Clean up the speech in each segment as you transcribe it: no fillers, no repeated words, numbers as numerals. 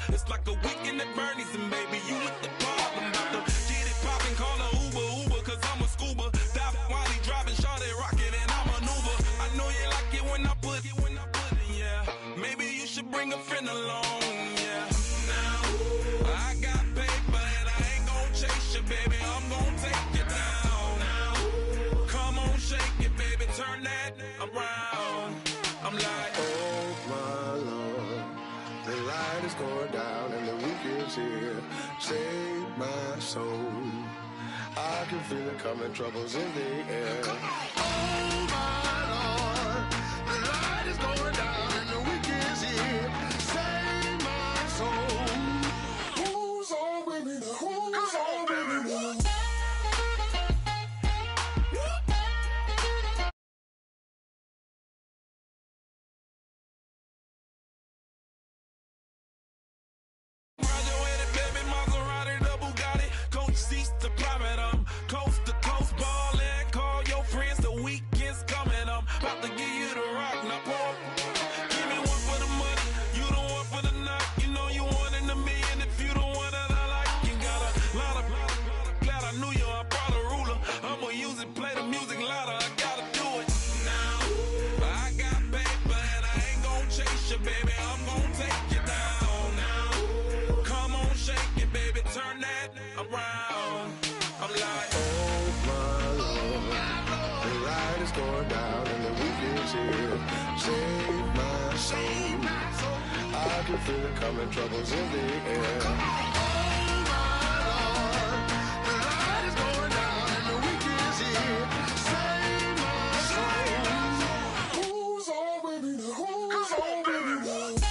It's like a weekend at Bernie's, and baby, you with the problem. About to get it poppin', call a Uber, cause I'm a scuba. Dive while he driving, shot it rocket, and I maneuver. I know you like it when I put it, yeah. Maybe you should bring a friend along, yeah. Now, I got paper, and I ain't gon' chase you, baby. I'm gon' take you down. Now, come on, shake it, baby, turn that around. I'm like, oh my Lord, the light is going down and the week is here. Save my soul. I can feel it coming, troubles in the air. Oh my Lord, the light is going down and the week is here. Save my soul. Who's on with me now? Who's on with me now? Coast to coast ballin', call your friends, the weekend's coming. I'm about to give you the rock, now pour. Give me one for the money, you the one for the night. You know you one in a million if you the one that I like. You got a lot of glad I knew you, I brought a ruler. I'ma use it, play the music louder, I gotta do it. Now, I got paper and I ain't gon' chase you, baby, I'm gon' take you down. Now, come on, shake it, baby, turn that around. I'm like, oh my Lord, the light is going down and the week is here. Save my soul. I can feel it coming, troubles in the air. Oh my Lord, the light is going down and the week is here. Save my soul. Who's on with me now? Who's on with me now?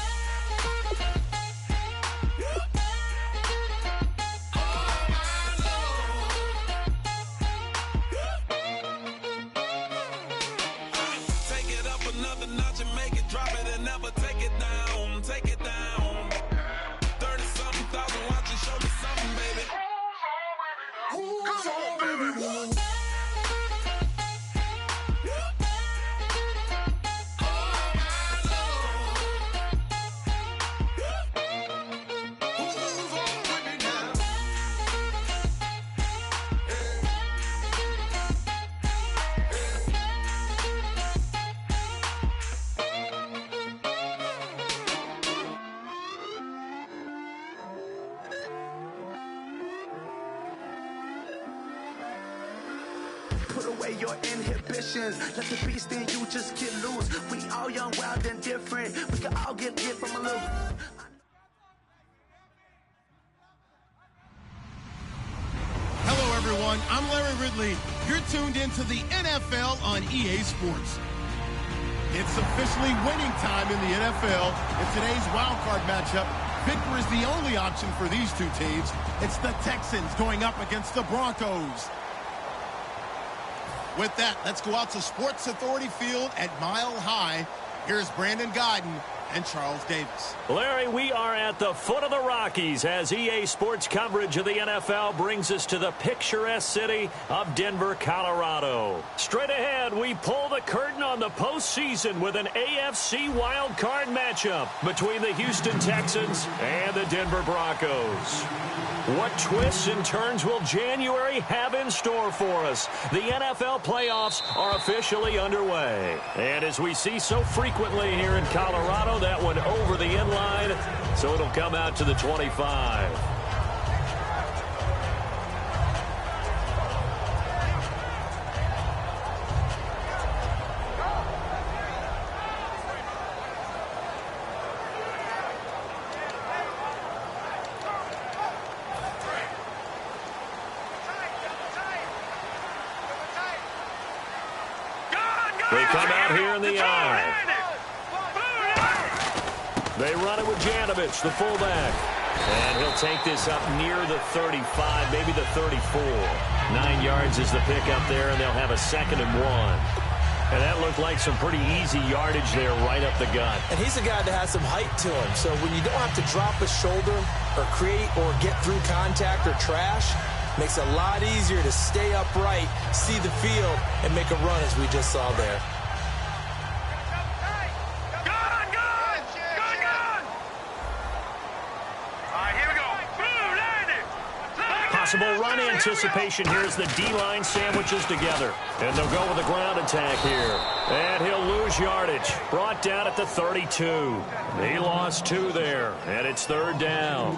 another notch and make it, drop it and never take it down, take it down. 30-something thousand watching, show me something, baby. Who's on, baby? Put away your inhibitions. Let the beast in you just get loose. We all young, wild, and different. We can all get lit from a little. Hello, everyone. I'm Larry Ridley. You're tuned into the NFL on EA Sports. It's officially winning time in the NFL. In today's wild card matchup, victory is the only option for these two teams. It's the Texans going up against the Broncos. With that, let's go out to Sports Authority Field at Mile High. Here's Brandon Godden and Charles Davis. Larry, we are at the foot of the Rockies as EA Sports coverage of the NFL brings us to the picturesque city of Denver, Colorado. Straight ahead, we pull the curtain on the postseason with an AFC wildcard matchup between the Houston Texans and the Denver Broncos. What twists and turns will January have in store for us? The NFL playoffs are officially underway. And as we see so frequently here in Colorado, that one over the end line, so it'll come out to the 25. They come out here in the eye. They run it with Janovich, the fullback. And he'll take this up near the 35, maybe the 34. 9 yards is the pickup there, and they'll have a 2nd and 1. And that looked like some pretty easy yardage there right up the gut. And he's a guy that has some height to him. So when you don't have to drop a shoulder or create or get through contact or trash, makes it a lot easier to stay upright, see the field, and make a run as we just saw there. possible run anticipation here as the D-line sandwiches together. And they'll go with a ground attack here. And he'll lose yardage. Brought down at the 32. He lost 2 there, and it's 3rd down.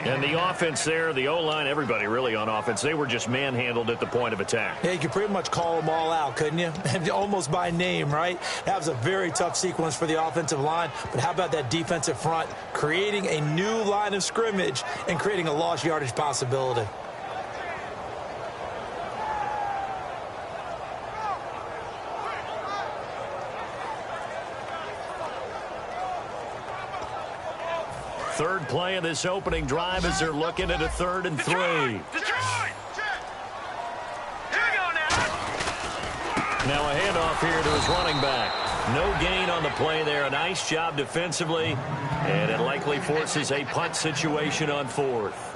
And the offense there, the O-line, everybody really on offense, they were just manhandled at the point of attack. Yeah, you could pretty much call them all out, couldn't you? Almost by name, right? That was a very tough sequence for the offensive line. But how about that defensive front creating a new line of scrimmage and creating a lost yardage possibility? Third play of this opening drive as they're looking at a 3rd and 3. Now a handoff here to his running back. No gain on the play there. A nice job defensively, and it likely forces a punt situation on 4th.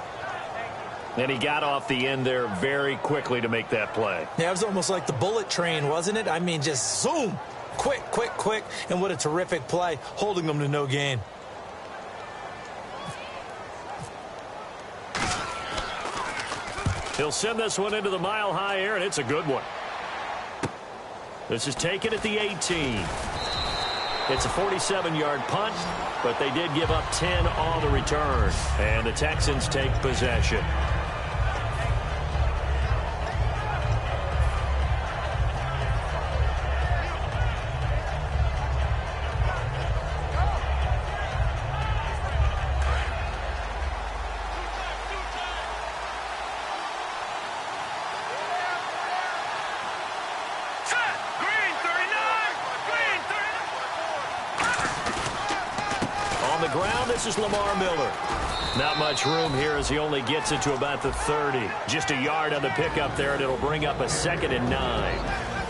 And he got off the end there very quickly to make that play. Yeah, it was almost like the bullet train, wasn't it? I mean, just zoom, quick, quick, quick, and what a terrific play, holding them to no gain. He'll send this one into the mile-high air, and it's a good one. This is taken at the 18. It's a 47-yard punt, but they did give up 10 on the return. And the Texans take possession. This is Lamar Miller. Not much room here as he only gets it to about the 30. Just a yard on the pickup there, and it'll bring up a 2nd and 9.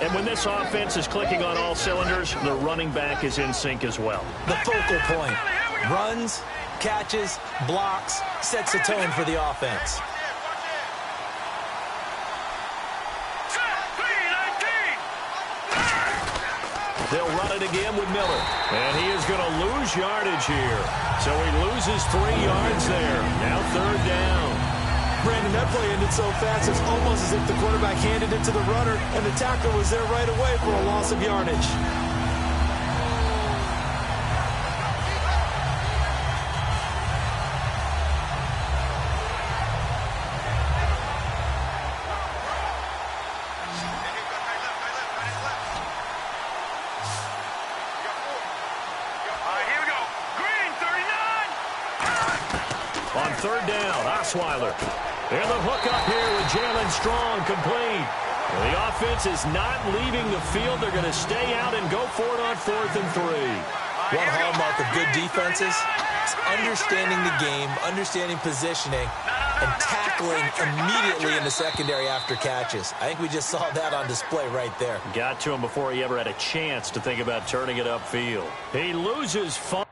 And when this offense is clicking on all cylinders, the running back is in sync as well. The focal point. Runs, catches, blocks, sets the tone for the offense. They'll run it again with Miller. And he is going to lose yardage here. So he loses 3 yards there. Now 3rd down. Brandon, that play ended so fast, it's almost as if the quarterback handed it to the runner, and the tackler was there right away for a loss of yardage. On 3rd down, Osweiler. And the hook up here with Jalen Strong complete. And the offense is not leaving the field. They're going to stay out and go for it on 4th and 3. One hallmark of good defenses is understanding the game, understanding positioning, and tackling immediately in the secondary after catches. I think we just saw that on display right there. Got to him before he ever had a chance to think about turning it upfield. He loses 5.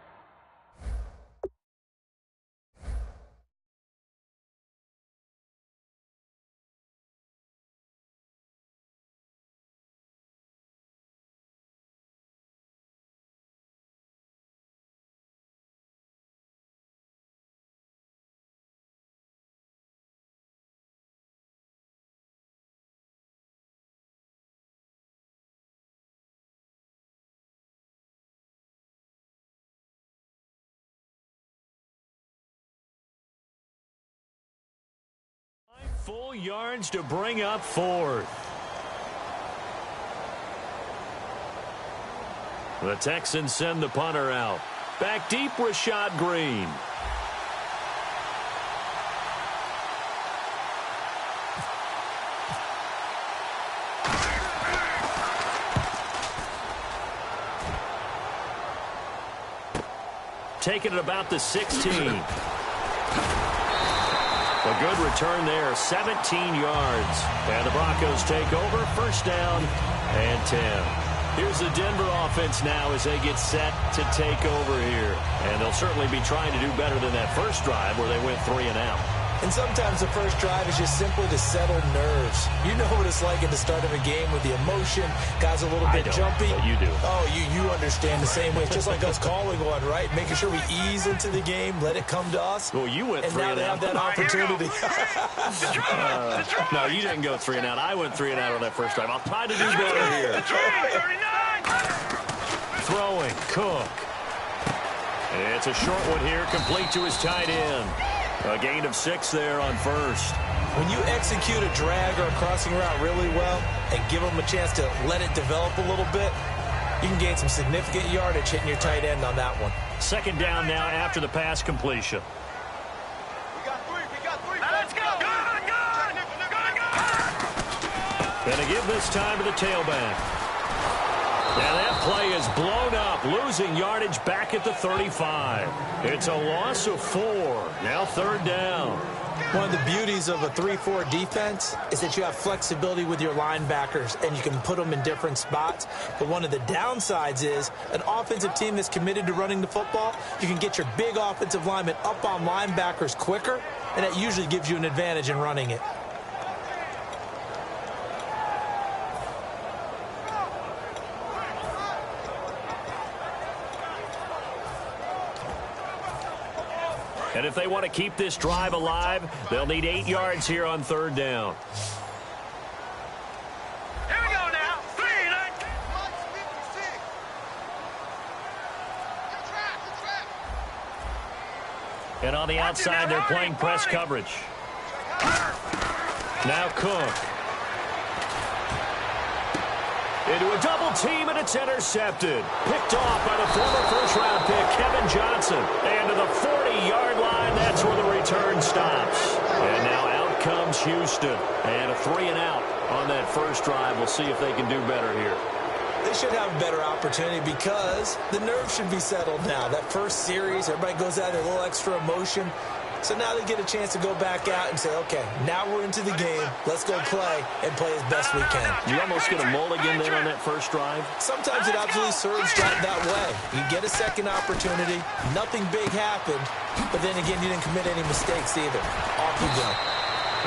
Full yards to bring up 4th. The Texans send the punter out. Back deep, Rashad Green. Taking it about the 16. A good return there, 17 yards. And the Broncos take over, 1st down and 10. Here's the Denver offense now as they get set to take over here. And they'll certainly be trying to do better than that first drive where they went 3 and out. And sometimes the first drive is just simply to settle nerves. You know what it's like at the start of a game with the emotion. Guys a little bit jumpy. But you do. Oh, you understand the same way. It's just like us calling one, right? Making sure we ease into the game, let it come to us. Well, you went 3 and out. And now they have that opportunity. No, you didn't go 3 and out. I went 3 and out on that first drive. I'll try to do better here. Throwing, Cook. It's a short one here, complete to his tight end. A gain of 6 there on first. When you execute a drag or a crossing route really well and give them a chance to let it develop a little bit, you can gain some significant yardage hitting your tight end on that one. Second down now after the pass completion. We got three. Now let's go. Going to give this time to the tailback. Now that play is blown up, losing yardage back at the 35. It's a loss of 4. Now third down. One of the beauties of a 3-4 defense is that you have flexibility with your linebackers and you can put them in different spots. But one of the downsides is an offensive team that's committed to running the football, you can get your big offensive linemen up on linebackers quicker, and that usually gives you an advantage in running it. And if they want to keep this drive alive, they'll need 8 yards here on third down. Here we go now. 3. And on the outside, they're playing press coverage. Now Cook. Into a double team, and it's intercepted. Picked off by the former first-round pick, Kevin Johnson. And to the 40-yard line, that's where the return stops. And now out comes Houston. And a 3 and out on that first drive. We'll see if they can do better here. They should have a better opportunity because the nerves should be settled now. That first series, everybody goes out with a little extra emotion. So now they get a chance to go back out and say, okay, now we're into the game. Let's go play and play as best we can. You almost get a mulligan then on that first drive? Sometimes it absolutely serves that way. You get a second opportunity. Nothing big happened. But then again, you didn't commit any mistakes either. Off you go.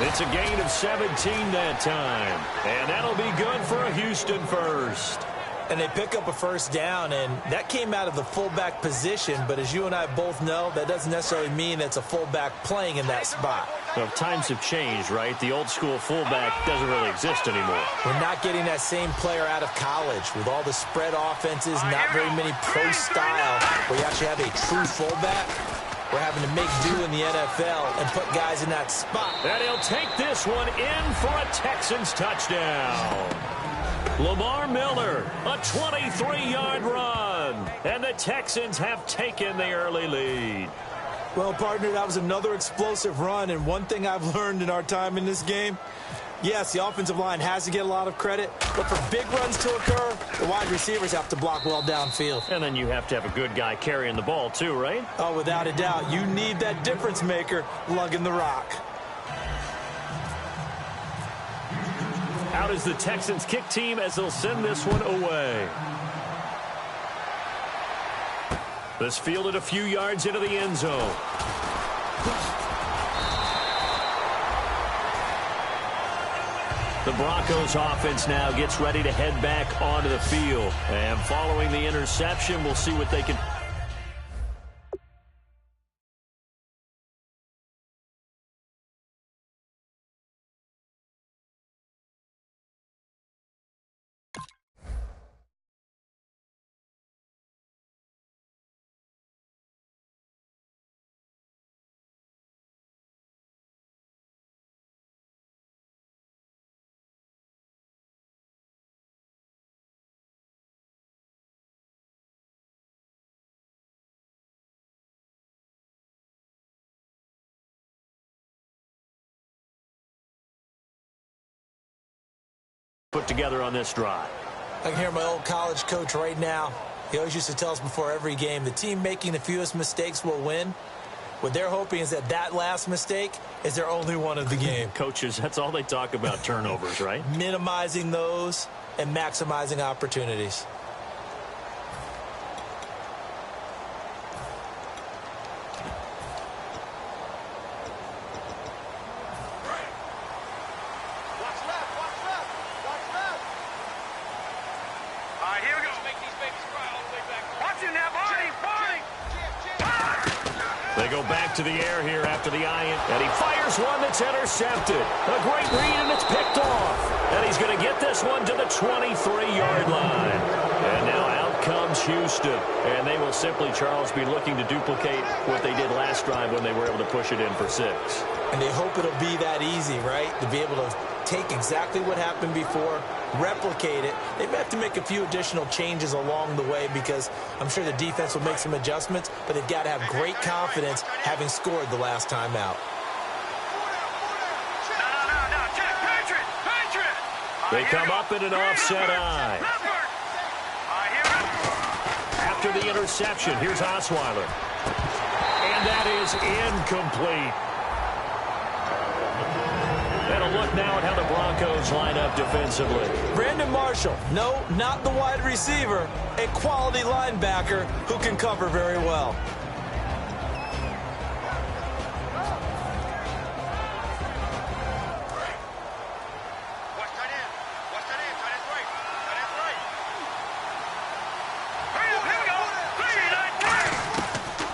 It's a gain of 17 that time. And that'll be good for a Houston first. And they pick up a first down, and that came out of the fullback position. But as you and I both know, that doesn't necessarily mean it's a fullback playing in that spot. Well, times have changed, right? The old school fullback doesn't really exist anymore. We're not getting that same player out of college with all the spread offenses, not very many pro style, where you actually have a true fullback. We're having to make do in the NFL and put guys in that spot. And he'll take this one in for a Texans touchdown. Lamar Miller, a 23-yard run. And the Texans have taken the early lead. Well, partner, that was another explosive run. And one thing I've learned in our time in this game, yes, the offensive line has to get a lot of credit. But for big runs to occur, the wide receivers have to block well downfield. And then you have to have a good guy carrying the ball too, right? Oh, without a doubt. You need that difference maker lugging the rock. Out is the Texans kick team as they'll send this one away. This fielded a few yards into the end zone. The Broncos offense now gets ready to head back onto the field. And following the interception, we'll see what they can... put together on this drive. I can hear my old college coach right now. He always used to tell us before every game, the team making the fewest mistakes will win. What they're hoping is that last mistake is their only one of the game. Coaches, that's all they talk about, turnovers, right? Minimizing those and maximizing opportunities. They go back to the air here after the INT, and he fires one that's intercepted. A great read, and it's picked off. And he's going to get this one to the 23-yard line. And now out comes Houston. And they will simply, Charles, be looking to duplicate what they did last drive when they were able to push it in for 6. And they hope it'll be that easy, right? To be able to take exactly what happened before, replicate it. They may have to make a few additional changes along the way because I'm sure the defense will make some adjustments, but they've got to have great confidence having scored the last time out. They come up in an offset eye. After the interception, here's Osweiler. And that is incomplete. And a look now at how the Broncos line up defensively. Brandon Marshall, no, not the wide receiver, a quality linebacker who can cover very well.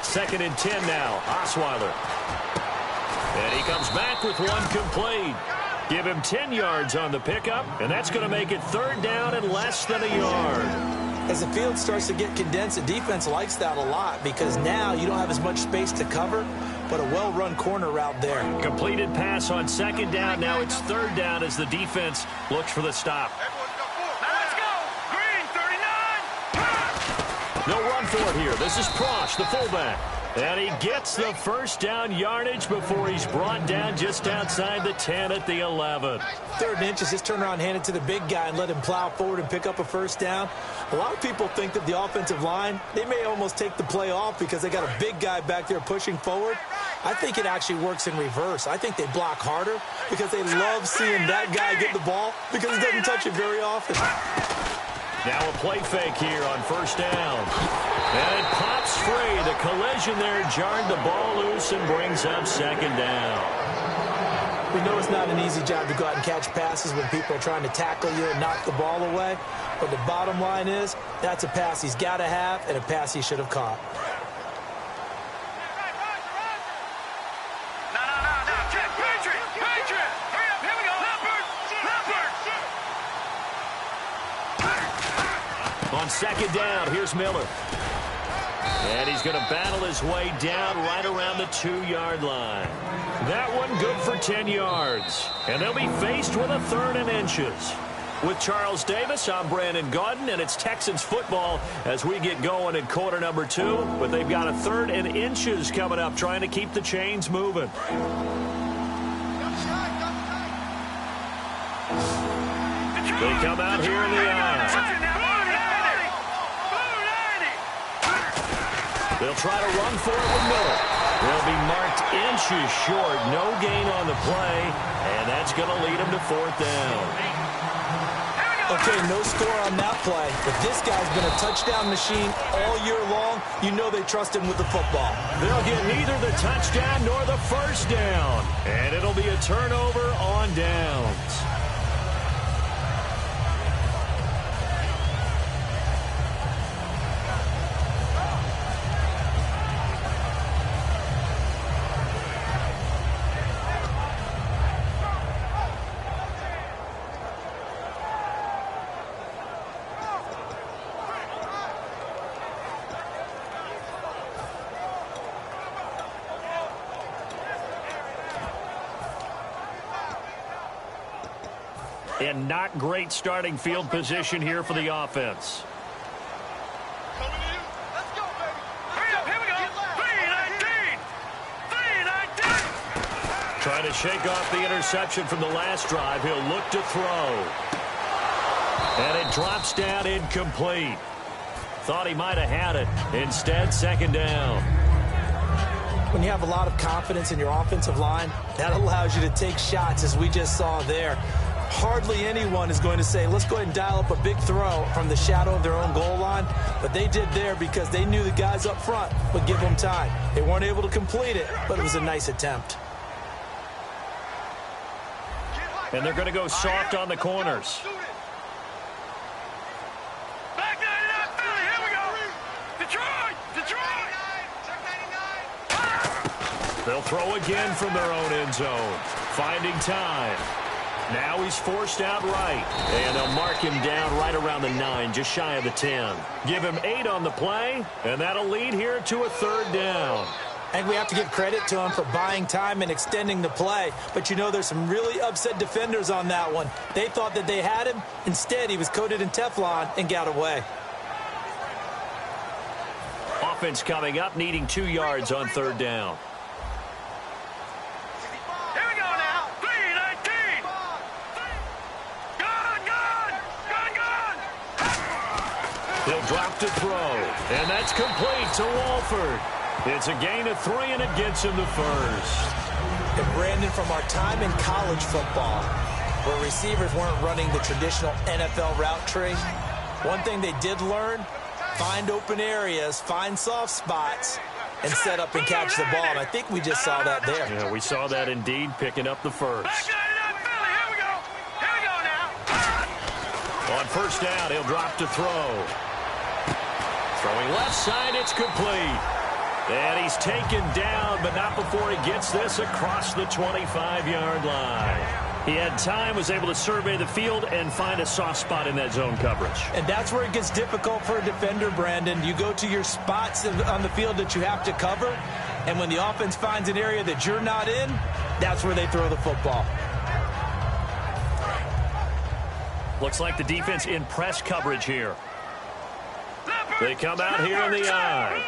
Second and 10 now. Osweiler. And he comes back with one complete. Give him 10 yards on the pickup, and that's going to make it 3rd down and less than a yard. As the field starts to get condensed, the defense likes that a lot because now you don't have as much space to cover, but a well-run corner route there. Completed pass on 2nd down. Now it's 3rd down as the defense looks for the stop. Let's go! Green, 39! No run for it here. This is Prosh, the fullback. And he gets the 1st down yardage before he's brought down just outside the 10 at the 11. 3rd and inches, just turn around, hand it to the big guy, and let him plow forward and pick up a 1st down. A lot of people think that the offensive line, they may almost take the play off because they got a big guy back there pushing forward. I think it actually works in reverse. I think they block harder because they love seeing that guy get the ball because he doesn't touch it very often. Now a play fake here on 1st down. And it pops free. The collision there jarred the ball loose and brings up 2nd down. We know it's not an easy job to go out and catch passes when people are trying to tackle you and knock the ball away. But the bottom line is, that's a pass he's got to have and a pass he should have caught. On 2nd down, here's Miller. And he's going to battle his way down right around the 2-yard line. That one good for 10 yards. And they'll be faced with a 3rd and inches. With Charles Davis, I'm Brandon Gaudin, and it's Texans football as we get going in quarter number 2. But they've got a 3rd and inches coming up, trying to keep the chains moving. They come out here in the eye. They'll try to run for it with Miller. They'll be marked inches short. No gain on the play, and that's going to lead them to 4th down. Okay, no score on that play, but this guy's been a touchdown machine all year long. You know they trust him with the football. They'll get neither the touchdown nor the 1st down, and it'll be a turnover on downs. And not great starting field position here for the offense. Let's go, baby. Hurry up, here we go. 3-19. 3-19. Trying to shake off the interception from the last drive. He'll look to throw. And it drops down incomplete. Thought he might have had it. Instead, 2nd down. When you have a lot of confidence in your offensive line, that allows you to take shots, as we just saw there. Hardly anyone is going to say, let's go ahead and dial up a big throw from the shadow of their own goal line. But they did there because they knew the guys up front would give them time. They weren't able to complete it, but it was a nice attempt. And they're going to go soft on the corners. Back 99, Philly, here we go. Detroit, Detroit. Check 99. They'll throw again from their own end zone. Finding time. Now he's forced out right. And they'll mark him down right around the 9, just shy of the 10. Give him 8 on the play, and that'll lead here to a 3rd down. I think we have to give credit to him for buying time and extending the play. But, you know, there's some really upset defenders on that one. They thought that they had him. Instead, he was coated in Teflon and got away. Offense coming up, needing 2 yards on 3rd down. Here we go now. 3-19. Gone. He'll drop to throw, and that's complete to Walford. It's a gain of 3, and it gets him the first. And Brandon, from our time in college football, where receivers weren't running the traditional NFL route tree, one thing they did learn, find open areas, find soft spots, and set up and catch the ball. And I think we just saw that there. Yeah, we saw that indeed, picking up the first. Here we go now. On 1st down, he'll drop to throw. Throwing left side, it's complete. And he's taken down, but not before he gets this across the 25-yard line. He had time, was able to survey the field and find a soft spot in that zone coverage. And that's where it gets difficult for a defender, Brandon. You go to your spots on the field that you have to cover, and when the offense finds an area that you're not in, that's where they throw the football. Looks like the defense in press coverage here. They come out here in the eye.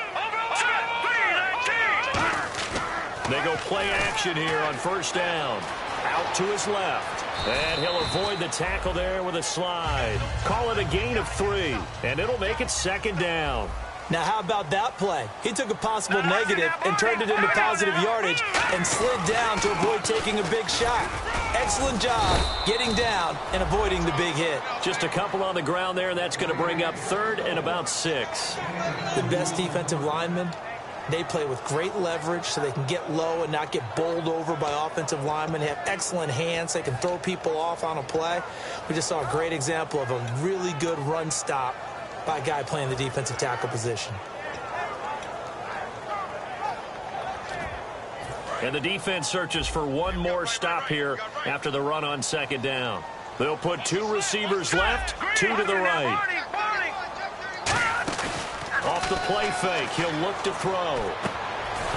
They go play action here on 1st down. Out to his left. And he'll avoid the tackle there with a slide. Call it a gain of 3. And it'll make it 2nd down. Now, how about that play? He took a possible negative and turned it into positive yardage and slid down to avoid taking a big shot. Excellent job getting down and avoiding the big hit. Just a couple on the ground there, and that's going to bring up 3rd and about 6. The best defensive linemen, they play with great leverage so they can get low and not get bowled over by offensive linemen. They have excellent hands. They can throw people off on a play. We just saw a great example of a really good run stop by a guy playing the defensive tackle position. And the defense searches for one more stop here after the run on 2nd down. They'll put 2 receivers left, 2 to the right. Off the play fake, he'll look to throw.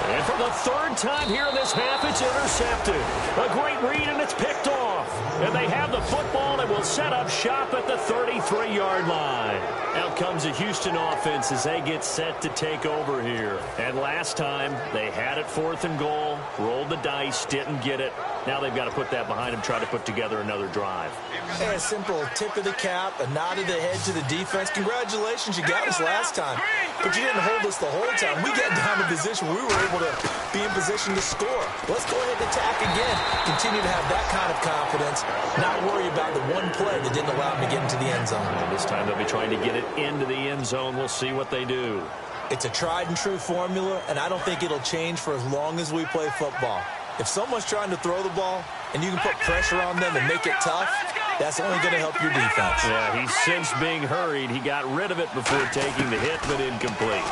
And for the 3rd time here in this half, it's intercepted. A great read, and it's picked off. And they have the football and will set up shop at the 33-yard line. Out comes the Houston offense as they get set to take over here. And last time, they had it 4th and goal, rolled the dice, didn't get it. Now they've got to put that behind them, try to put together another drive. Hey, a simple tip of the cap, a nod of the head to the defense. Congratulations, you got us last time. But you didn't hold us the whole time. We got down to position where we were able to be in position to score. Let's go ahead and attack again. Continue to have that kind of confidence. Not worry about the one play that didn't allow them to get into the end zone. And this time they'll be trying to get it into the end zone. We'll see what they do. It's a tried and true formula, and I don't think it'll change for as long as we play football. If someone's trying to throw the ball and you can put pressure on them and make it tough, that's only going to help your defense. Yeah, he's since being hurried. He got rid of it before taking the hit, but incomplete.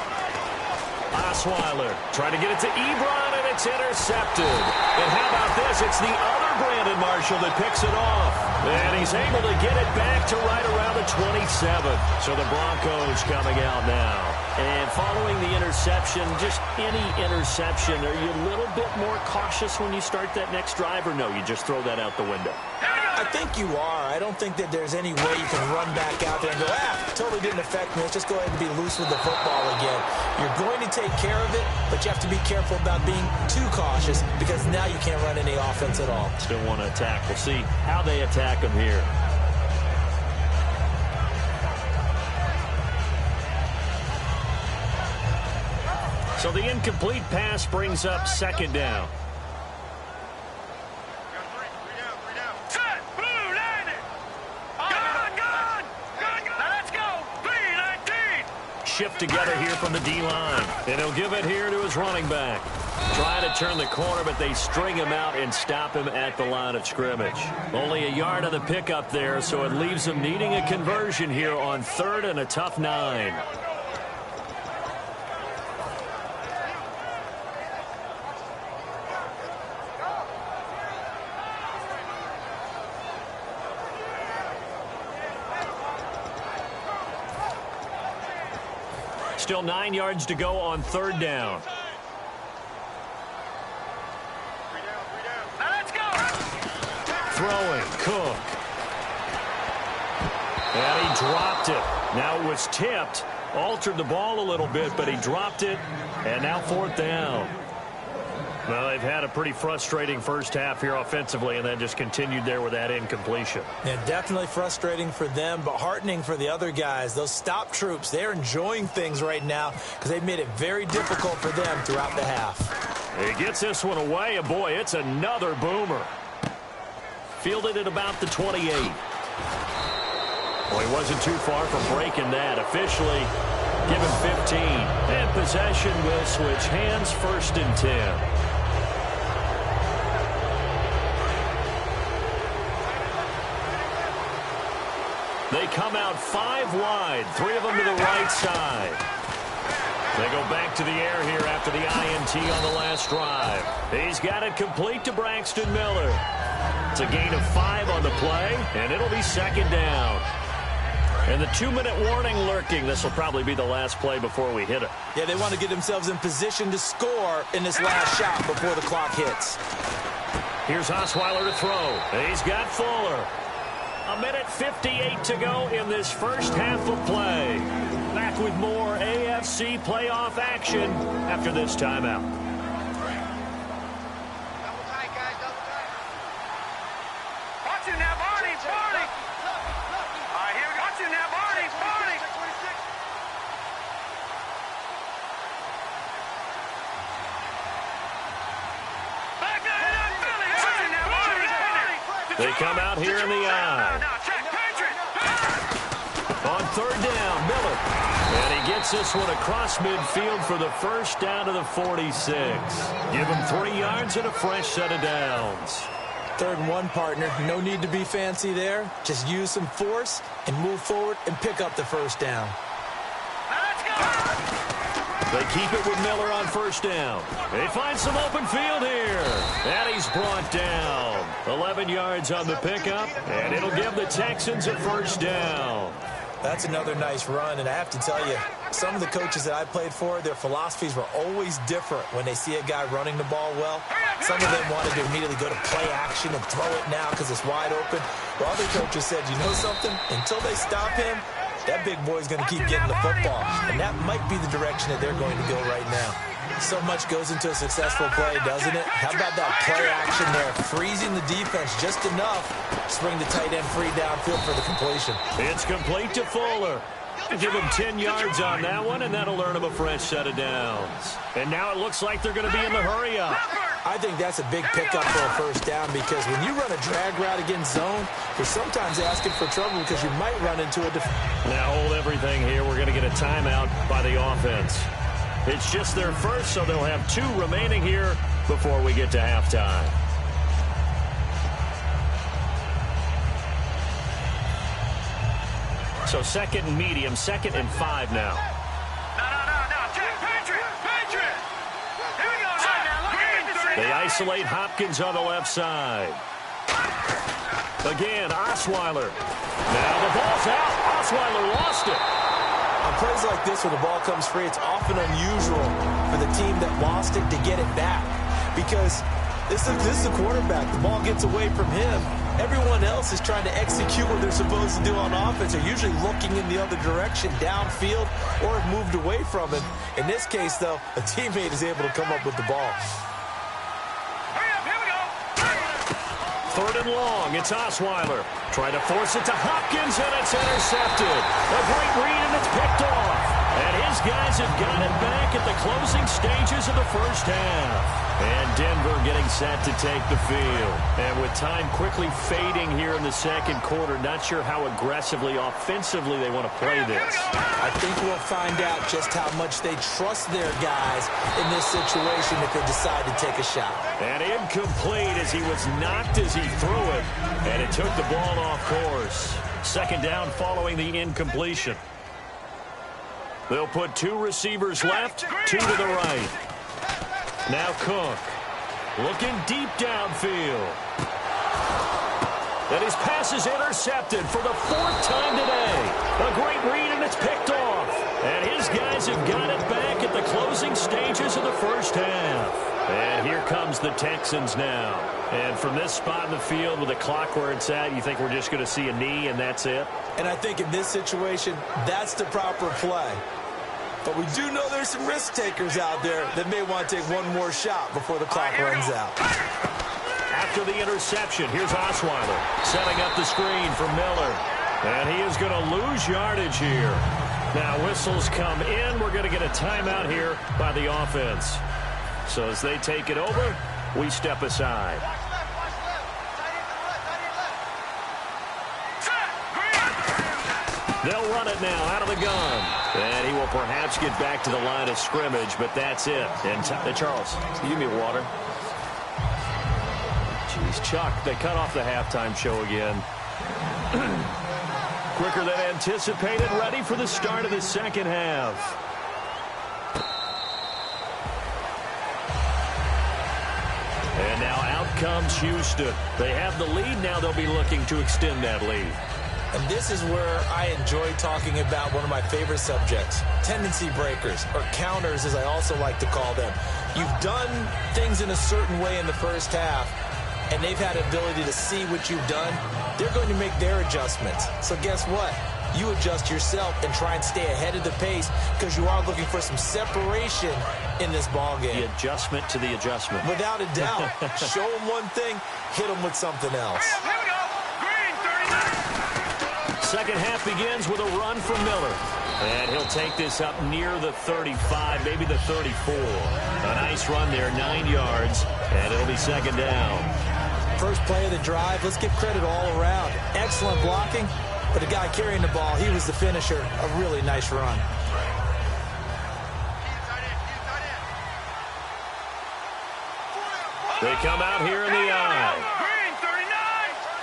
Osweiler trying to get it to Ebron, and it's intercepted. And how about this? It's the other Brandon Marshall that picks it off. And he's able to get it back to right around the 27. So the Broncos coming out now. And following the interception, just any interception, are you a little bit more cautious when you start that next drive, or no, you just throw that out the window? I think you are. I don't think that there's any way you can run back out there and go, totally didn't affect me. Let's just go ahead and be loose with the football again. You're going to take care of it, but you have to be careful about being too cautious because now you can't run any offense at all. Still want to attack. We'll see how they attack them here. So the incomplete pass brings up 2nd down. Set, blue, landed. Gone. Now let's go. 3-19. Shift together here from the D-line. And he'll give it here to his running back. Trying to turn the corner, but they string him out and stop him at the line of scrimmage. Only a yard of the pickup there, so it leaves him needing a conversion here on 3rd and a tough 9. Still 9 yards to go on third down. Now let's go. Throwing, Cook. And he dropped it. Now it was tipped. Altered the ball a little bit, but he dropped it. And now fourth down. Well, they've had a pretty frustrating first half here offensively, and then just continued there with that incompletion. Yeah, definitely frustrating for them, but heartening for the other guys. Those stop troops, they're enjoying things right now because they've made it very difficult for them throughout the half. He gets this one away, and boy, it's another boomer. Fielded at about the 28. Well, he wasn't too far from breaking that. Officially given 15. And possession will switch hands, 1st and 10. They come out 5 wide, 3 of them to the right side. They go back to the air here after the INT on the last drive. He's got it complete to Braxton Miller. It's a gain of 5 on the play, and it'll be 2nd down. And the 2-minute warning lurking. This will probably be the last play before we hit it. Yeah, they want to get themselves in position to score in this last shot before the clock hits. Here's Osweiler to throw. He's got Fuller. 1:58 to go in this first half of play. Back with more AFC playoff action after this timeout. Double tight, guys, double tight. Watch him now, Barney. Barney. All right, here we go. Watch him now, Barney. Barney. Back down, Philly. Watch him now, Barney. They come out here in the eye. Now, check, Patriot. On third down, Miller. And he gets this one across midfield for the first down to the 46. Give him 3 yards and a fresh set of downs. 3rd and 1, partner. No need to be fancy there. Just use some force and move forward and pick up the first down. Now let's go. They keep it with Miller on first down. They find some open field here. And he's brought down. 11 yards on the pickup, and it'll give the Texans a first down. That's another nice run, and I have to tell you, some of the coaches that I played for, their philosophies were always different when they see a guy running the ball well. Some of them wanted to immediately go to play action and throw it now because it's wide open. While other coaches said, you know something? Until they stop him, that big boy's going to keep getting the football. And that might be the direction that they're going to go right now. So much goes into a successful play, doesn't it? How about that play action there? Freezing the defense just enough to bring the tight end free downfield for the completion. It's complete to Fuller. Give him 10 yards on that one, and that'll earn him a fresh set of downs. And now it looks like they're going to be in the hurry-up. I think that's a big pickup for a first down because when you run a drag route against zone, you're sometimes asking for trouble because you might run into a Now hold everything here. We're going to get a timeout by the offense. It's just their first, so they'll have 2 remaining here before we get to halftime. So 2nd and medium, 2nd and 5 now. No. Check, Patriot. Patriot. Here we go. Now, look at this. They isolate Hopkins on the left side. Again, Osweiler. Now the ball's out. Osweiler lost it. On plays like this where the ball comes free, it's often unusual for the team that lost it to get it back because this is the quarterback. The ball gets away from him. Everyone else is trying to execute what they're supposed to do on offense. They're usually looking in the other direction, downfield, or have moved away from him. In this case, though, a teammate is able to come up with the ball. Hurry up, here we go. 3rd and long, it's Osweiler. Trying to force it to Hopkins, and it's intercepted. A great read, and it's picked off. And his guys have got it back at the closing stages of the first half. And Denver getting set to take the field. And with time quickly fading here in the second quarter, not sure how aggressively, offensively they want to play this. I think we'll find out just how much they trust their guys in this situation if they decide to take a shot. And incomplete as he was knocked as he threw it. And it took the ball off course. 2nd down following the incompletion. They'll put 2 receivers left, 2 to the right. Now Cook, looking deep downfield. And his pass is intercepted for the 4th time today. A great read, and it's picked off. And his guys have got it back at the closing stages of the first half. And here comes the Texans now. And from this spot in the field with the clock where it's at, you think we're just going to see a knee and that's it? And I think in this situation, that's the proper play. But we do know there's some risk takers out there that may want to take one more shot before the clock runs out. After the interception, here's Osweiler setting up the screen for Miller. And he is going to lose yardage here. Now whistles come in. We're going to get a timeout here by the offense. So as they take it over, we step aside. They'll run it now out of the gun. And he will perhaps get back to the line of scrimmage, but that's it. And Charles, give me water. Jeez, Chuck, they cut off the halftime show again. Quicker than anticipated, ready for the start of the second half. And now out comes Houston. They have the lead. Now they'll be looking to extend that lead. And this is where I enjoy talking about one of my favorite subjects, tendency breakers, or counters as I also like to call them. You've done things in a certain way in the first half, and they've had ability to see what you've done. They're going to make their adjustments. So guess what? You adjust yourself and try and stay ahead of the pace because you are looking for some separation in this ball game. The adjustment to the adjustment. Without a doubt. Show them one thing, hit them with something else. Here we go. Green, 39. Second half begins with a run from Miller. And he'll take this up near the 35, maybe the 34. A nice run there, 9 yards, and it'll be second down. First play of the drive, let's give credit all around. Excellent blocking, but the guy carrying the ball, he was the finisher. A really nice run. They come out here in the eye. Green, 39.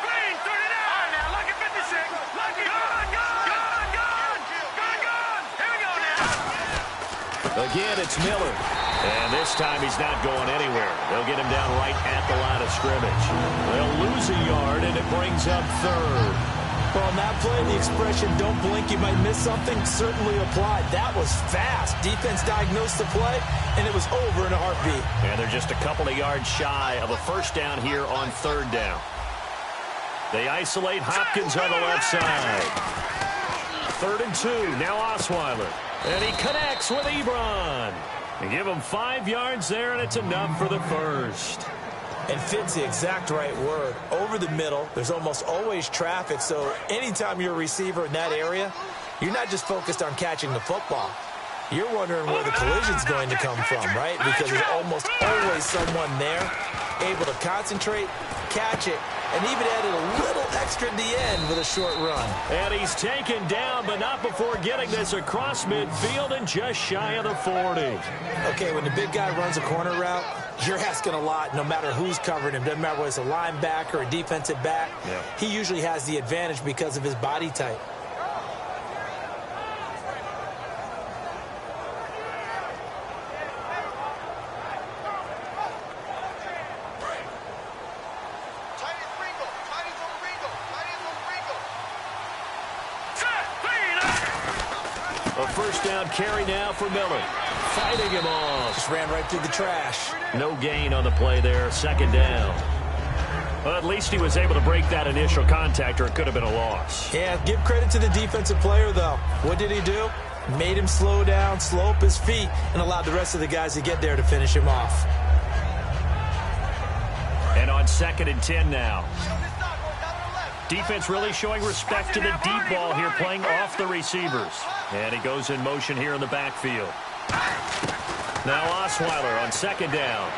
Green, 39. All right, now, lucky 56. Lucky. Gun. Here we go now. Again, it's Miller. And this time he's not going anywhere. They'll get him down right at the line of scrimmage. They'll lose a yard, and it brings up third. Well, on that play, the expression, don't blink, you might miss something, certainly applied. That was fast. Defense diagnosed the play, and it was over in a heartbeat. And they're just a couple of yards shy of a first down here on third down. They isolate Hopkins on the left side. 3rd and 2. Now Osweiler. And he connects with Ebron. And give him 5 yards there, and it's enough for the first. And fit's the exact right word. Over the middle, there's almost always traffic, so anytime you're a receiver in that area, you're not just focused on catching the football. You're wondering where the collision's going to come from, right? Because there's almost always someone there able to concentrate, catch it, and even added a little extra at the end with a short run. And he's taken down, but not before getting this across midfield and just shy of the 40. Okay, when the big guy runs a corner route, you're asking a lot no matter who's covering him. Doesn't matter whether it's a linebacker or a defensive back. Yeah. He usually has the advantage because of his body type. A first down carry now for Miller. Fighting him off. Just ran right through the trash. No gain on the play there. Second down. Well, at least he was able to break that initial contact, or it could have been a loss. Yeah, give credit to the defensive player, though. What did he do? Made him slow down, slow up his feet, and allowed the rest of the guys to get there to finish him off. And on 2nd and 10 now. Defense really showing respect to the deep ball here, playing off the receivers. And he goes in motion here in the backfield. Now Osweiler on 2nd down.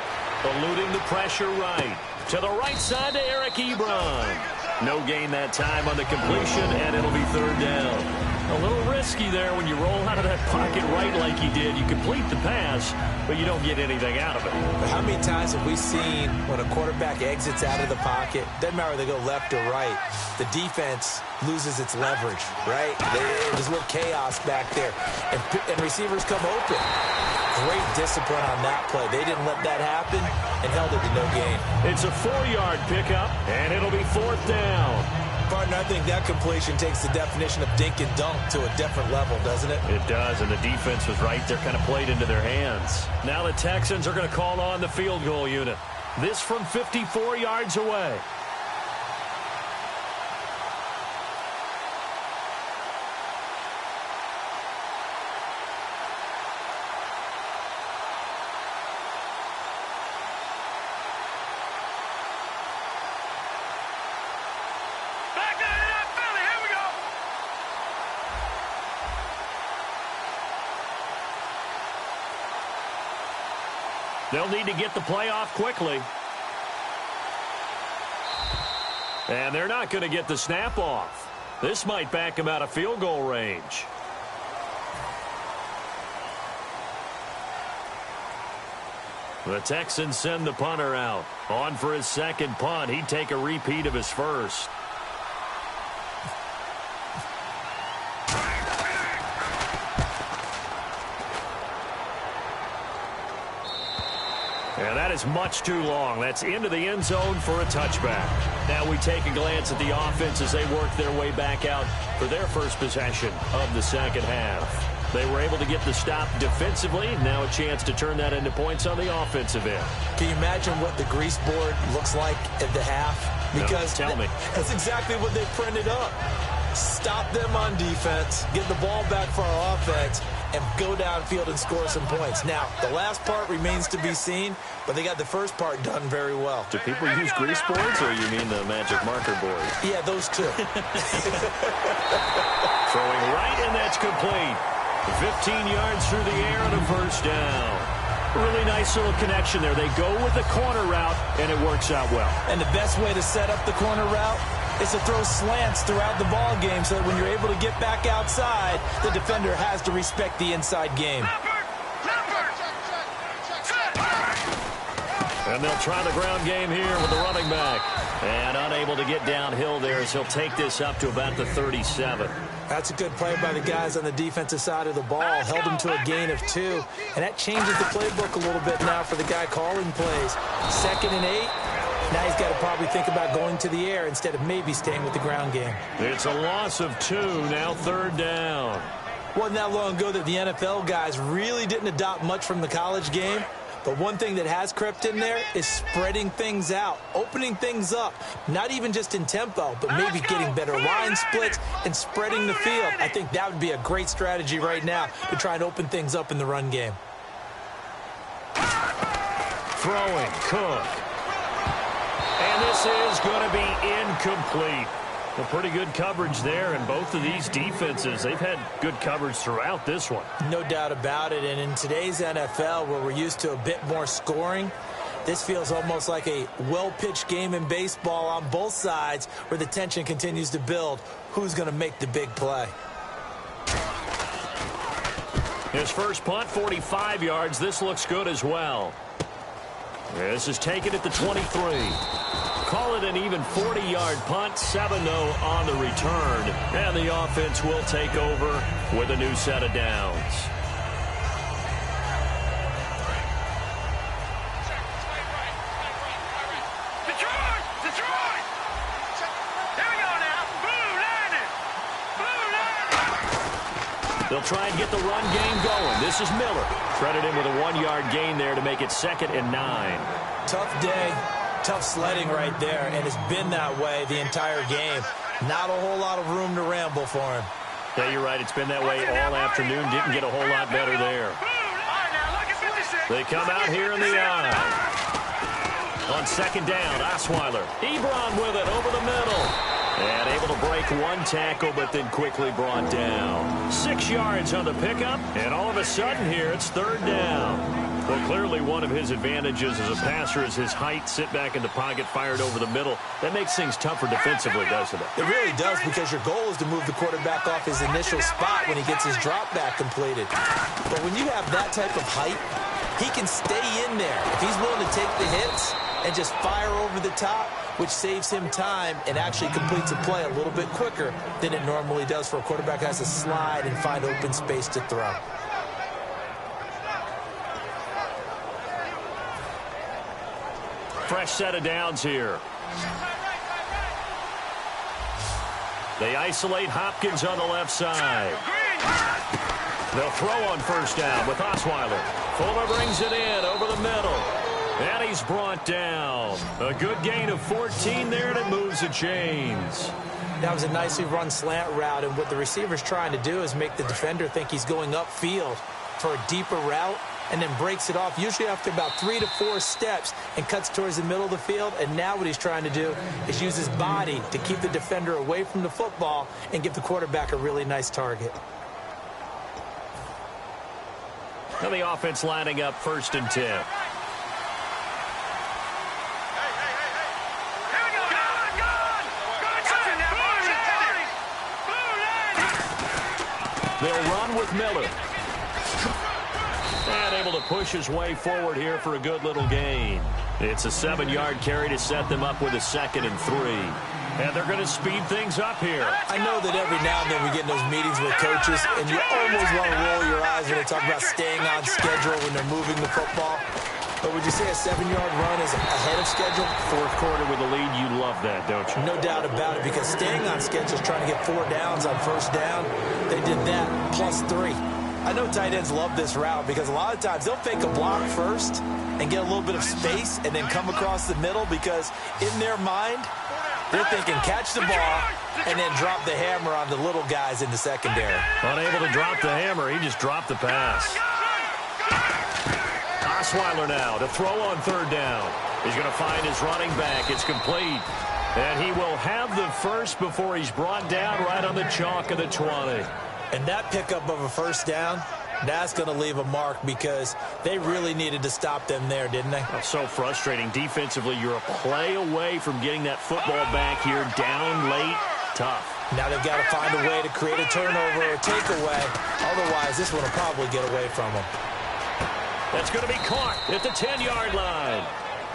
Eluding the pressure right. To the right side to Eric Ebron. No gain that time on the completion, and it'll be 3rd down. A little risky there when you roll out of that pocket right like he did. You complete the pass, but you don't get anything out of it. But how many times have we seen when a quarterback exits out of the pocket, doesn't matter whether they go left or right, the defense loses its leverage, right? There's a little chaos back there, and receivers come open. Great discipline on that play. They didn't let that happen and held it to no gain. It's a 4-yard pickup, and it'll be 4th down. Partner, I think that completion takes the definition of dink and dunk to a different level, doesn't it? It does, and the defense was right there, kind of played into their hands. Now the Texans are going to call on the field goal unit. This from 54 yards away. They'll need to get the play off quickly. And they're not going to get the snap off. This might back them out of field goal range. The Texans send the punter out. On for his second punt. He'd take a repeat of his first. And that is much too long. That's into the end zone for a touchback. Now we take a glance at the offense as they work their way back out for their first possession of the second half. They were able to get the stop defensively. Now a chance to turn that into points on the offensive end. Can you imagine what the grease board looks like at the half? Because no, tell me. That's exactly what they printed up. Stop them on defense, get the ball back for our offense, and go downfield and score some points. Now, the last part remains to be seen, but they got the first part done very well. Do people use grease boards, or you mean the magic marker board? Yeah, those two. Throwing right, and that's complete. 15 yards through the air and a first down. Really nice little connection there. They go with the corner route, and it works out well. And the best way to set up the corner route is to throw slants throughout the ball game so that when you're able to get back outside, the defender has to respect the inside game. And they'll try the ground game here with the running back. And unable to get downhill there as he'll take this up to about the 37. That's a good play by the guys on the defensive side of the ball. Held him to a gain of 2. And that changes the playbook a little bit now for the guy calling plays. 2nd and 8. Now he's got to probably think about going to the air instead of maybe staying with the ground game. It's a loss of 2, now 3rd down. Wasn't that long ago that the NFL guys really didn't adopt much from the college game. But one thing that has crept in there is spreading things out, opening things up, not even just in tempo, but maybe getting better line splits and spreading the field. I think that would be a great strategy right now to try and open things up in the run game. Throwing, Cook. And this is going to be incomplete. A pretty good coverage there, and both of these defenses, they've had good coverage throughout this one. No doubt about it, and in today's NFL, where we're used to a bit more scoring, this feels almost like a well-pitched game in baseball on both sides where the tension continues to build. Who's going to make the big play? His first punt, 45 yards. This looks good as well. This is taken at the 23. Call it an even 40-yard punt, 7-0 on the return. And the offense will take over with a new set of downs. Detroit! Detroit! Here we go now. Blue landed. Blue landed. They'll try and get the run game going. This is Miller. Credit him with a 1-yard gain there to make it 2nd and 9. Tough day. Tough sledding right there, and it's been that way the entire game. Not a whole lot of room to ramble for him. Yeah, you're right. It's been that way all afternoon. Didn't get a whole lot better there. They come out here in the eye. On 2nd down, Osweiler. Ebron with it over the middle. And able to break one tackle, but then quickly brought down. 6 yards on the pickup, and all of a sudden here, it's 3rd down. Well, clearly one of his advantages as a passer is his height. Sit back in the pocket, fired over the middle. That makes things tougher defensively, doesn't it? It really does, because your goal is to move the quarterback off his initial spot when he gets his drop back completed. But when you have that type of height, he can stay in there. If he's willing to take the hits and just fire over the top, which saves him time and actually completes a play a little bit quicker than it normally does for a quarterback who has to slide and find open space to throw. Fresh set of downs here. They isolate Hopkins on the left side. They'll throw on first down with Osweiler. Fuller brings it in over the middle. And he's brought down. A good gain of 14 there, and it moves the chains. That was a nicely run slant route, and what the receiver's trying to do is make the defender think he's going upfield for a deeper route, and then breaks it off, usually after about 3 to 4 steps, and cuts towards the middle of the field. And now what he's trying to do is use his body to keep the defender away from the football and give the quarterback a really nice target. And the offense lining up 1st and 10. They'll run with Miller. And able to push his way forward here for a good little gain. It's a 7-yard carry to set them up with a 2nd and 3. And they're going to speed things up here. I know that every now and then we get in those meetings with coaches, and you almost want to roll your eyes when they talk about staying on schedule when they're moving the football. But would you say a 7-yard run is ahead of schedule? 4th quarter with a lead, you love that, don't you? No doubt about it, because staying on schedule is trying to get 4 downs on first down. They did that plus 3. I know tight ends love this route because a lot of times they'll fake a block first and get a little bit of space and then come across the middle, because in their mind, they're thinking catch the ball and then drop the hammer on the little guys in the secondary. Unable to drop the hammer, he just dropped the pass. Osweiler now to throw on 3rd down. He's going to find his running back. It's complete. And he will have the first before he's brought down right on the chalk of the 20. And that pickup of a first down, that's going to leave a mark, because they really needed to stop them there, didn't they? Oh, so frustrating. Defensively, you're a play away from getting that football back here, down late. Tough. Now they've got to find a way to create a turnover or takeaway. Otherwise, this one will probably get away from them. That's going to be caught at the 10-yard line.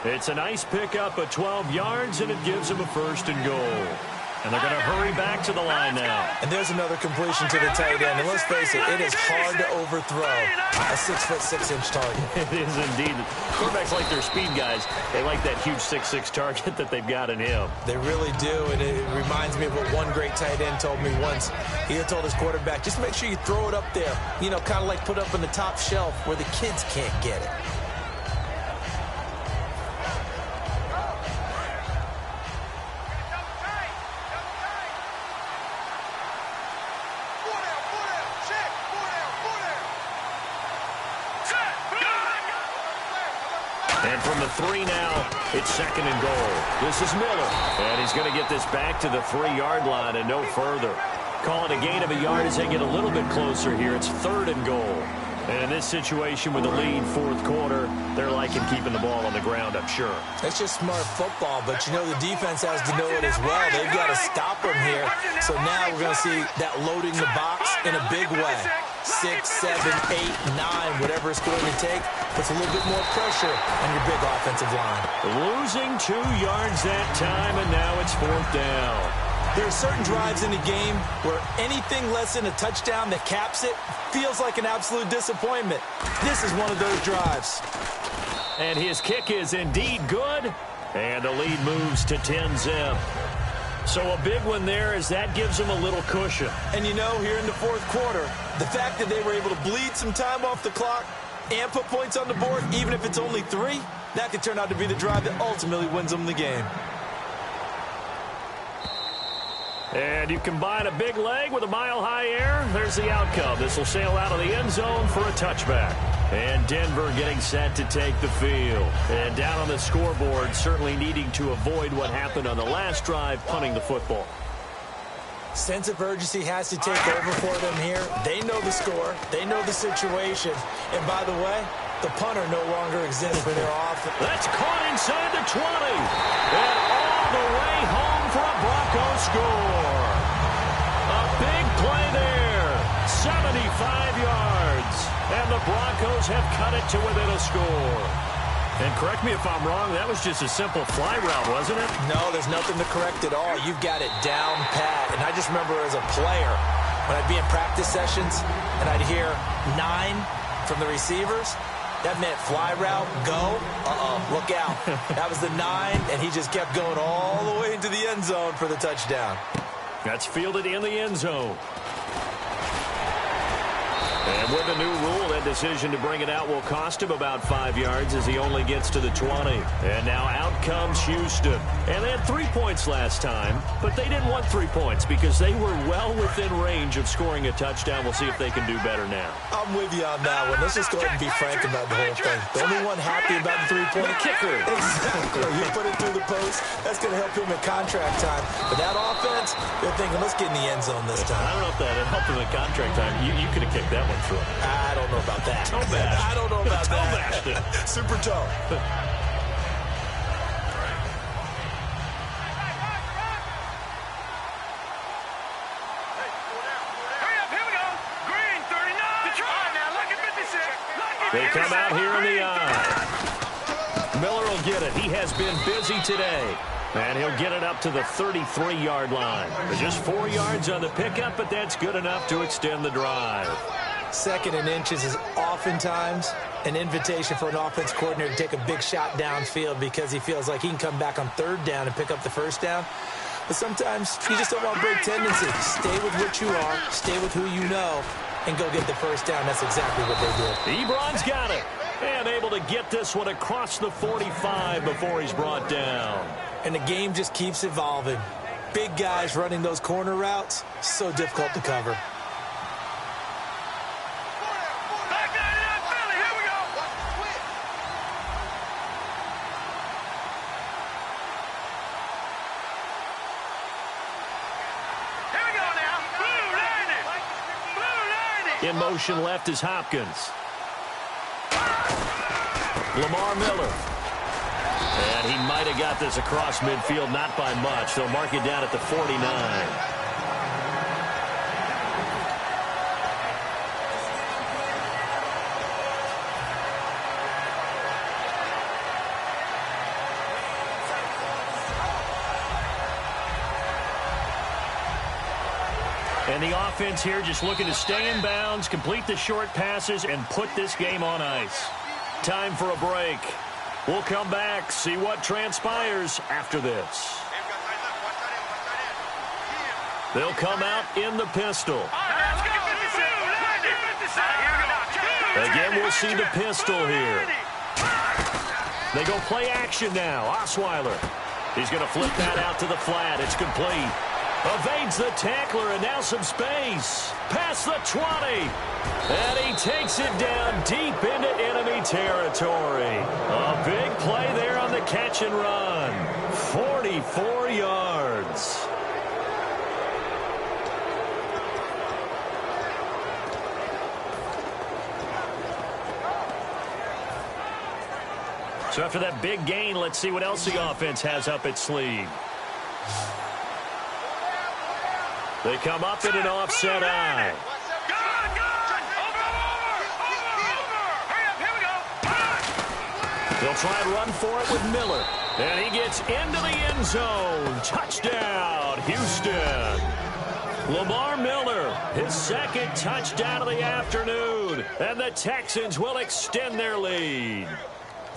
It's a nice pickup of 12 yards, and it gives them a 1st and goal. And they're going to hurry back to the line now. And there's another completion to the tight end. And let's face it, it is hard to overthrow a 6'6" target. It is indeed. Quarterbacks like their speed guys. They like that huge 6'6" target that they've got in him. They really do. And it reminds me of what one great tight end told me once. He had told his quarterback, just make sure you throw it up there. You know, kind of like put up on the top shelf where the kids can't get it. And from the 3 now, it's 2nd and goal. This is Miller. And he's going to get this back to the 3-yard line and no further. Call it a gain of a yard as they get a little bit closer here. It's 3rd and goal. And in this situation with the lead 4th quarter, they're liking keeping the ball on the ground, I'm sure. It's just smart football, but you know the defense has to know it as well. They've got to stop them here. So now we're going to see that loading the box in a big way. 6, 7, 8, 9, whatever it's going to take, puts a little bit more pressure on your big offensive line. Losing 2 yards that time, and now it's 4th down. There are certain drives in the game where anything less than a touchdown that caps it feels like an absolute disappointment. This is one of those drives. And his kick is indeed good, and the lead moves to 10-zip. So a big one there, as that gives them a little cushion. And you know, here in the 4th quarter, the fact that they were able to bleed some time off the clock and put points on the board, even if it's only 3, that could turn out to be the drive that ultimately wins them the game. And you combine a big leg with a mile-high air, there's the outcome. This will sail out of the end zone for a touchback. And Denver getting set to take the field. And down on the scoreboard, certainly needing to avoid what happened on the last drive, punting the football. Sense of urgency has to take over for them here. They know the score. They know the situation. And by the way, the punter no longer exists for their offense. That's caught inside the 20. And all the way home for a Broncos score. A big play there. 75 yards. And the Broncos have cut it to within a score. And correct me if I'm wrong, that was just a simple fly route, wasn't it? No, there's nothing to correct at all. You've got it down pat. And I just remember as a player, when I'd be in practice sessions and I'd hear 9 from the receivers, that meant fly route, go, look out. That was the 9, and he just kept going all the way into the end zone for the touchdown. That's fielded in the end zone. And with a new rule, that decision to bring it out will cost him about 5 yards as he only gets to the 20. And now out comes Houston. And they had 3 points last time, but they didn't want 3 points because they were well within range of scoring a touchdown. We'll see if they can do better now. I'm with you on that one. Let's just go ahead and be frank about the whole thing. The only one happy about the 3-point kicker. Exactly. You put it through the post. That's going to help him in contract time. But that offense, they're thinking, let's get in the end zone this time. I don't know if that helped him in contract time. You could have kicked that one through. I don't know about that. Toe bash. I don't know about toe that. Bashed it. Super toe. They come out here in the eye. Miller will get it. He has been busy today. And he'll get it up to the 33-yard line. Just 4 yards on the pickup, but that's good enough to extend the drive. 2nd and inches is oftentimes an invitation for an offense coordinator to take a big shot downfield because he feels like he can come back on 3rd down and pick up the 1st down. But sometimes you just don't want to break tendency. Stay with what you are, stay with who you know, and go get the 1st down. That's exactly what they did. Ebron's got it. And able to get this one across the 45 before he's brought down. And the game just keeps evolving. Big guys running those corner routes, so difficult to cover. In motion left is Hopkins. Lamar Miller. And he might have got this across midfield, not by much. They'll mark it down at the 49. And the offense here just looking to stay in bounds, complete the short passes, and put this game on ice. Time for a break. We'll come back, see what transpires after this. They'll come out in the pistol. Again, we'll see the pistol here. They go play action now. Osweiler. He's going to flip that out to the flat. It's complete. Evades the tackler, and now some space. Past the 20. And he takes it down deep into enemy territory. A big play there on the catch and run. 44 yards. So after that big gain, let's see what else the offense has up its sleeve. They come up in an offset eye. They'll try and run for it with Miller. And he gets into the end zone. Touchdown, Houston. Lamar Miller, his 2nd touchdown of the afternoon. And the Texans will extend their lead.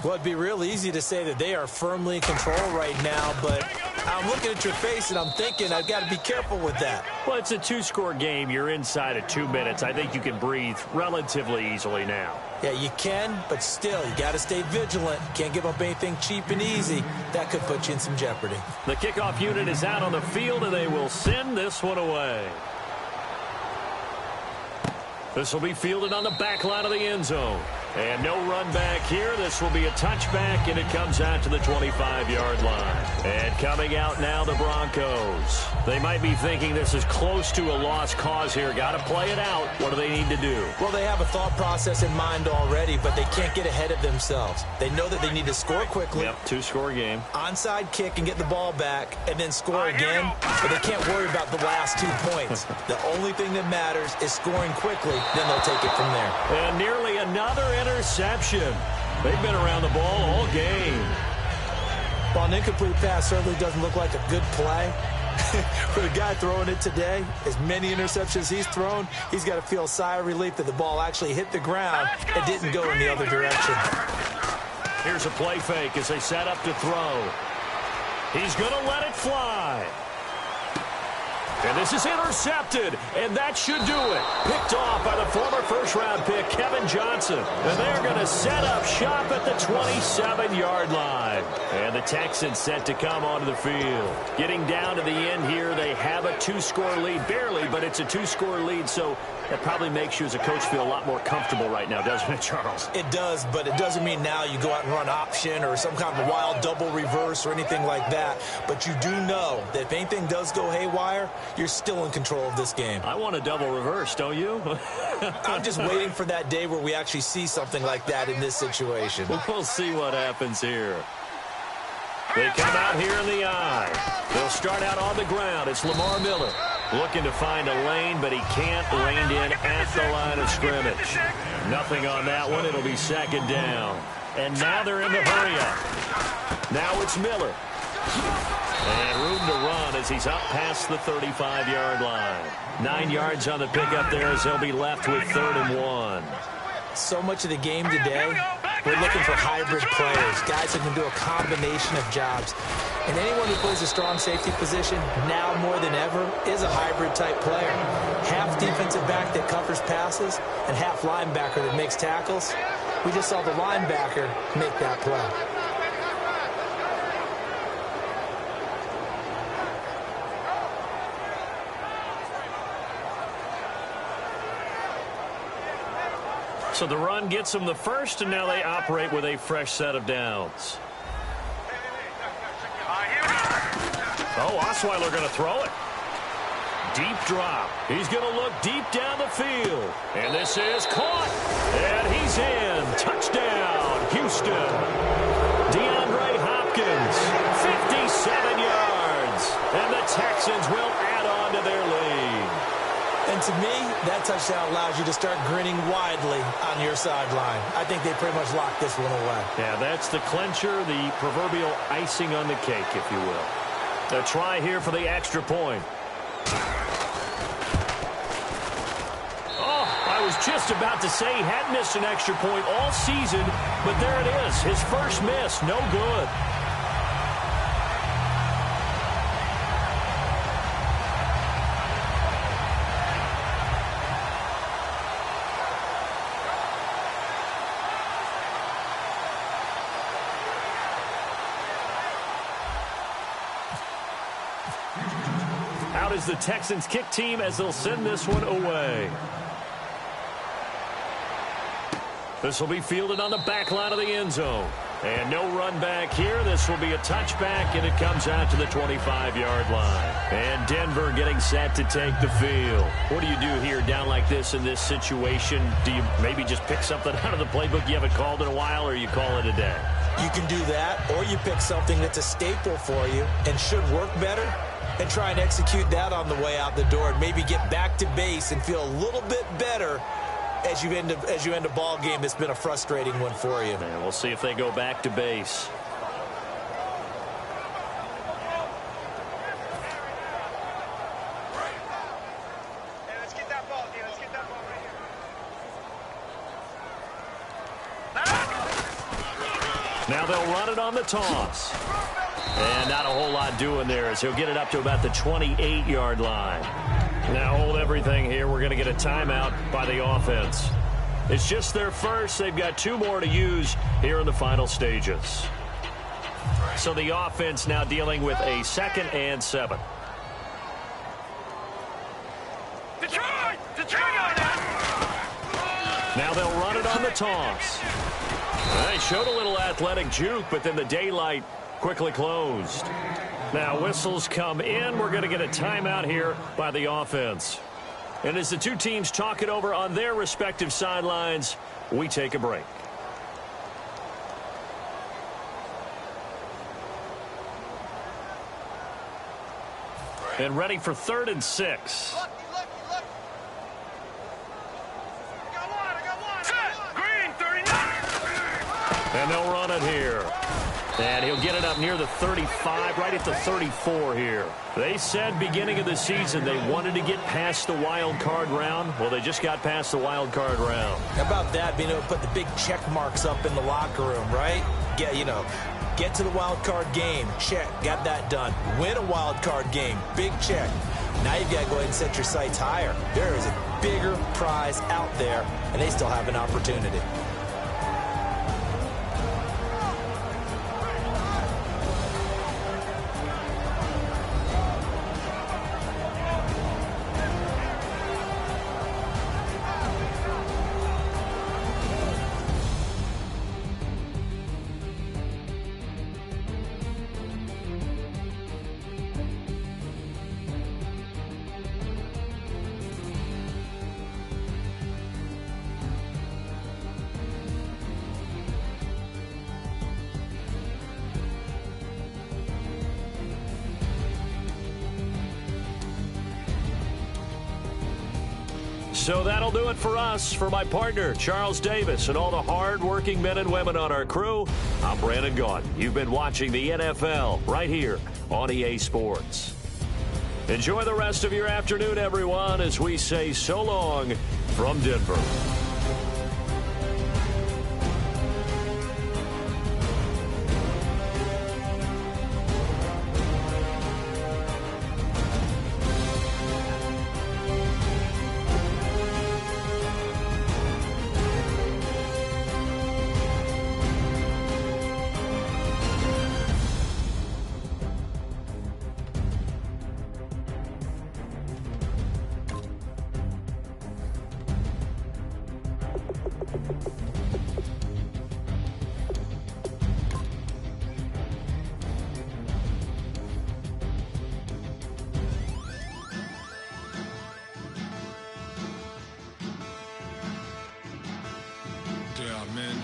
Well, it'd be real easy to say that they are firmly in control right now, but I'm looking at your face and I'm thinking I've got to be careful with that. Well, it's a 2-score game. You're inside of 2 minutes. I think you can breathe relatively easily now. Yeah, you can, but still, you got to stay vigilant. Can't give up anything cheap and easy. That could put you in some jeopardy. The kickoff unit is out on the field, and they will send this one away. This will be fielded on the back line of the end zone. And no run back here. This will be a touchback, and it comes out to the 25-yard line. And coming out now, the Broncos. They might be thinking this is close to a lost cause here. Got to play it out. What do they need to do? Well, they have a thought process in mind already, but they can't get ahead of themselves. They know that they need to score quickly. Yep, 2-score game. Onside kick and get the ball back, and then score again. But they can't worry about the last 2 points. The only thing that matters is scoring quickly. Then they'll take it from there. And nearly another interception. They've been around the ball all game. Well, an incomplete pass certainly doesn't look like a good play. For the guy throwing it today, as many interceptions he's thrown, he's got to feel a sigh of relief that the ball actually hit the ground and didn't go in the other direction. Here's a play fake as they set up to throw. He's going to let it fly. And this is intercepted, and that should do it. Picked off by the former first-round pick, Kevin Johnson. And they're going to set up shop at the 27-yard line. And the Texans set to come onto the field. Getting down to the end here, they have a two-score lead. Barely, but it's a two-score lead, so that probably makes you as a coach feel a lot more comfortable right now, doesn't it, Charles? It does, but it doesn't mean now you go out and run option or some kind of wild double reverse or anything like that. But you do know that if anything does go haywire, you're still in control of this game. I want a double reverse, don't you? I'm just waiting for that day where we actually see something like that in this situation. We'll see what happens here. They come out here in the eye. They'll start out on the ground. It's Lamar Miller looking to find a lane, but he can't. Reined in at the line of scrimmage. Nothing on that one. It'll be second down. And now they're in the hurry-up. Now it's Miller. And room to run as he's up past the 35-yard line. 9 yards on the pickup there as he'll be left with 3rd and 1. So much of the game today, we're looking for hybrid players, guys who can do a combination of jobs. And anyone who plays a strong safety position, now more than ever, is a hybrid-type player. Half defensive back that covers passes and half linebacker that makes tackles. We just saw the linebacker make that play. So the run gets them the first, and now they operate with a fresh set of downs. Oh, Osweiler going to throw it. Deep drop. He's going to look deep down the field. And this is caught. And he's in. Touchdown, Houston. DeAndre Hopkins, 57 yards. And the Texans will add on to their lead. And to me, that touchdown allows you to start grinning widely on your sideline. I think they pretty much locked this one away. Yeah, that's the clincher, the proverbial icing on the cake, if you will. A try here for the extra point. Oh, I was just about to say he hadn't missed an extra point all season, but there it is. His first miss, no good. Out is the Texans kick team as they'll send this one away. This will be fielded on the back line of the end zone. And no run back here. This will be a touchback, and it comes out to the 25-yard line. And Denver getting set to take the field. What do you do here down like this in this situation? Do you maybe just pick something out of the playbook you haven't called in a while, or you call it a day? You can do that, or you pick something that's a staple for you and should work better, and try and execute that on the way out the door and maybe get back to base and feel a little bit better as you end a ball game that's been a frustrating one for you. And we'll see if they go back to base. Hey, let's get that ball, dude. Let's get that ball right here. Now they'll run it on the toss. And not a whole lot doing there as he'll get it up to about the 28-yard line. Now hold everything here. We're going to get a timeout by the offense. It's just their first. They've got 2 more to use here in the final stages. So the offense now dealing with a 2nd and 7. Detroit! Detroit! Now they'll run it on the toss. They showed a little athletic juke, but then the daylight quickly closed. Now whistles come in. We're going to get a timeout here by the offense. And as the two teams talk it over on their respective sidelines, we take a break. And ready for 3rd and 6. Lucky. I got one. Set! Green, 39! And they'll run it here. And he'll get it up near the 35, right at the 34 here. They said beginning of the season they wanted to get past the wild card round. Well, they just got past the wild card round. How about that, being able to put the big check marks up in the locker room, right? Get to the wild card game. Check. Got that done. Win a wild card game. Big check. Now you've got to go ahead and set your sights higher. There is a bigger prize out there, and they still have an opportunity. So that'll do it for us. For my partner, Charles Davis, and all the hard-working men and women on our crew, I'm Brandon Gaudin. You've been watching the NFL right here on EA Sports. Enjoy the rest of your afternoon, everyone, as we say so long from Denver. Man.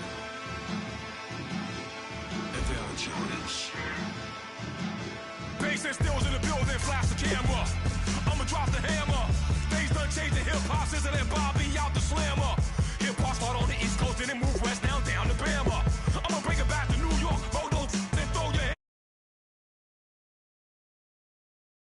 Challenge. Bass and stills in the building, flash the camera.